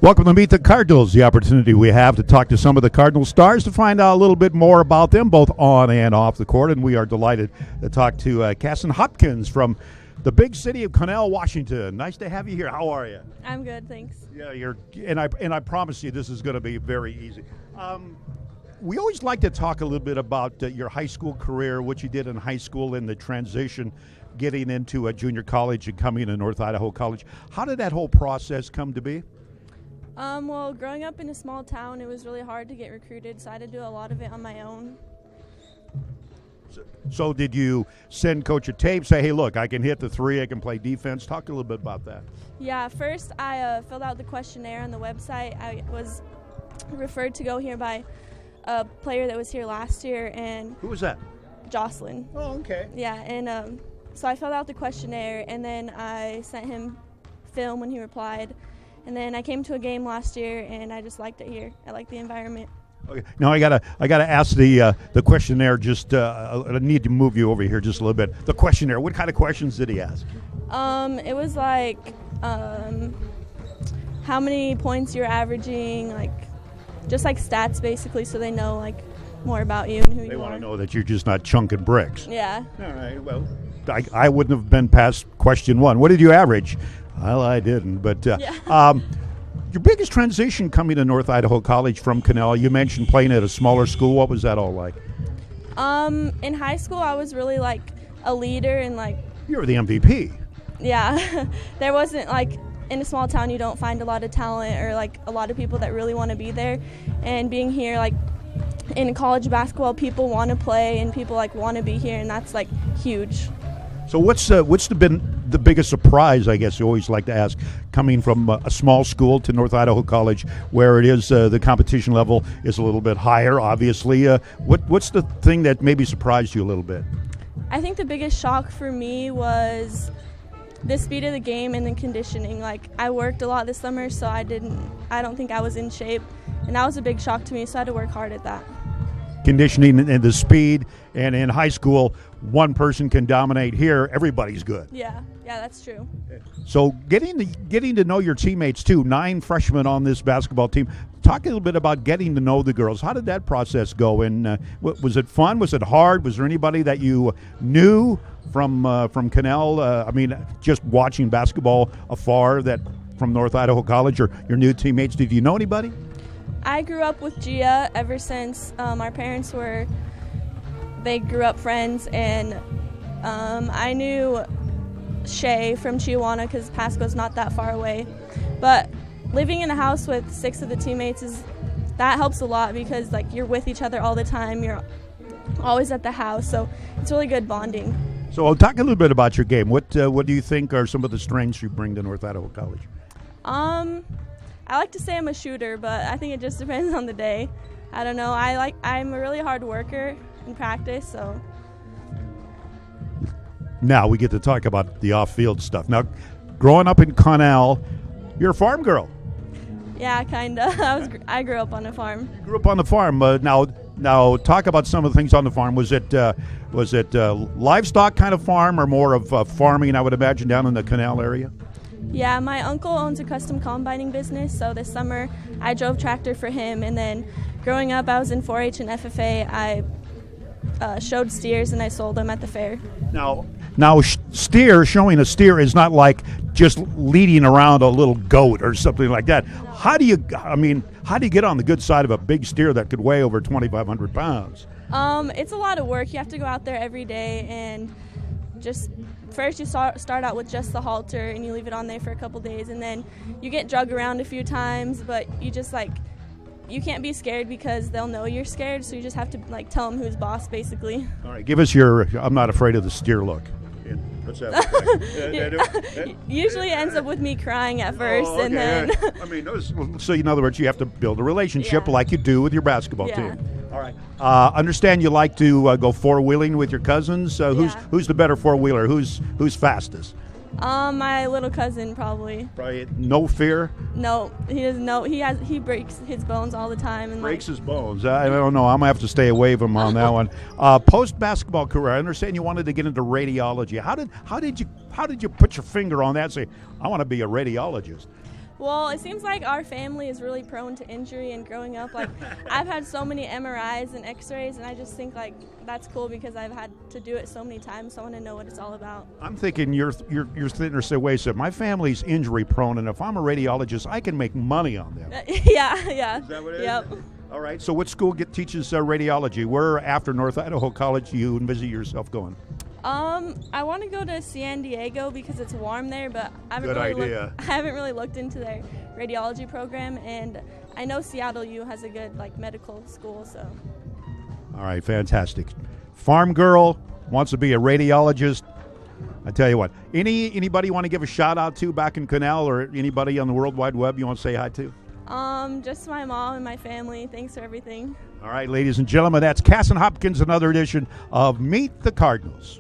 Welcome to Meet the Cardinals, the opportunity we have to talk to some of the Cardinal stars to find out a little bit more about them, both on and off the court. And we are delighted to talk to Kassin Hopkins from the big city of Connell, Washington. Nice to have you here. How are you? I'm good, thanks. Yeah, and I promise you this is going to be very easy. We always like to talk a little bit about your high school career, what you did in high school, and the transition getting into a junior college and coming to North Idaho College. How did that whole process come to be? Well, growing up in a small town, it was really hard to get recruited, so I had to do a lot of it on my own. So did you send coach a tape, say, hey, look, I can hit the three, I can play defense? Talk a little bit about that. Yeah, first I filled out the questionnaire on the website. I was referred to go here by a player that was here last year. And who was that? Jocelyn. Oh, okay. Yeah, and so I filled out the questionnaire, and then I sent him film when he replied. And then I came to a game last year, and I just liked it here. I like the environment. Okay. Now I gotta ask the questionnaire. Just I need to move you over here just a little bit. The questionnaire. What kind of questions did he ask? It was like how many points you're averaging, like just like stats basically, so they know like more about you and who you are. They want to know that you're just not chunking bricks. Yeah. All right. Well, I wouldn't have been past question one. What did you average? Well, I didn't, but your biggest transition coming to North Idaho College from Connell, you mentioned playing at a smaller school. What was that all like? In high school, I was really like a leader and like... You were the MVP. Yeah. There wasn't like, in a small town, you don't find a lot of talent or like a lot of people that really want to be there. And being here, like in college basketball, people want to play and people like want to be here, and that's like huge. So what's been the biggest surprise, I guess you always like to ask, coming from a small school to North Idaho College, where it is the competition level is a little bit higher, obviously. What's the thing that maybe surprised you a little bit? I think the biggest shock for me was the speed of the game and the conditioning. Like, I worked a lot this summer, so I don't think I was in shape, and that was a big shock to me, so I had to work hard at that. Conditioning and the speed, and in high school, one person can dominate. Here, everybody's good. Yeah, that's true. So getting to know your teammates too. 9 freshmen on this basketball team. Talk a little bit about getting to know the girls. How did that process go? And was it fun? Was it hard? Was there anybody that you knew from Connell? I mean, just watching basketball afar that from North Idaho College, or your new teammates. Did you know anybody? I grew up with Gia ever since our parents grew up friends, and I knew Shay from Chiawana because Pasco's not that far away. But living in a house with 6 of the teammates that helps a lot because like you're with each other all the time. You're always at the house, so it's really good bonding. So I'll talk a little bit about your game. What do you think are some of the strengths you bring to North Idaho College? I like to say I'm a shooter, but I think it just depends on the day. I don't know. I'm a really hard worker in practice, so. Now we get to talk about the off-field stuff. Now, growing up in Connell, you're a farm girl. Yeah, kinda. I grew up on a farm. You grew up on the farm. Now talk about some of the things on the farm. Was it livestock kind of farm, or more of farming? I would imagine down in the Connell area. Yeah, my uncle owns a custom combining business, so this summer I drove tractor for him, and then growing up I was in 4-H and FFA. I showed steers and I sold them at the fair. Now showing a steer is not like just leading around a little goat or something like that. No. How do you get on the good side of a big steer that could weigh over 2,500 pounds? It's a lot of work. You have to go out there every day, and just first you start out with just the halter and you leave it on there for a couple days, and then you get drug around a few times, but you just you can't be scared because they'll know you're scared, so you just have to tell them who's boss basically. All right, give us your I'm not afraid of the steer look. What's that? Usually it ends up with me crying at first, okay. And then so in other words, you have to build a relationship like you do with your basketball team. All right. Understand you like to go four-wheeling with your cousins. Who's the better four-wheeler? Who's fastest? My little cousin probably. Probably no fear? No, he doesn't know. He breaks his bones all the time. And breaks his bones. I don't know. I'm gonna have to stay away from him on that one. Post basketball career, I understand you wanted to get into radiology. How did you put your finger on that and say, I want to be a radiologist? Well, it seems like our family is really prone to injury, and growing up, like, I've had so many MRIs and x-rays, and I just think, like, that's cool because I've had to do it so many times, so I want to know what it's all about. I'm thinking you're sitting there saying, wait a second, my family's injury prone, and if I'm a radiologist, I can make money on them. Yeah. Is that what it is? Yep. All right, so what school teaches radiology? Where after North Idaho College do you envision yourself going? I want to go to San Diego because it's warm there, but I haven't really looked into their radiology program, and I know Seattle U has a good medical school. So. All right, fantastic. Farm girl wants to be a radiologist. I tell you what, anybody you want to give a shout out to back in Connell, or anybody on the World Wide Web you want to say hi to? Just my mom and my family. Thanks for everything. All right, ladies and gentlemen, that's Kassin Hopkins, another edition of Meet the Cardinals.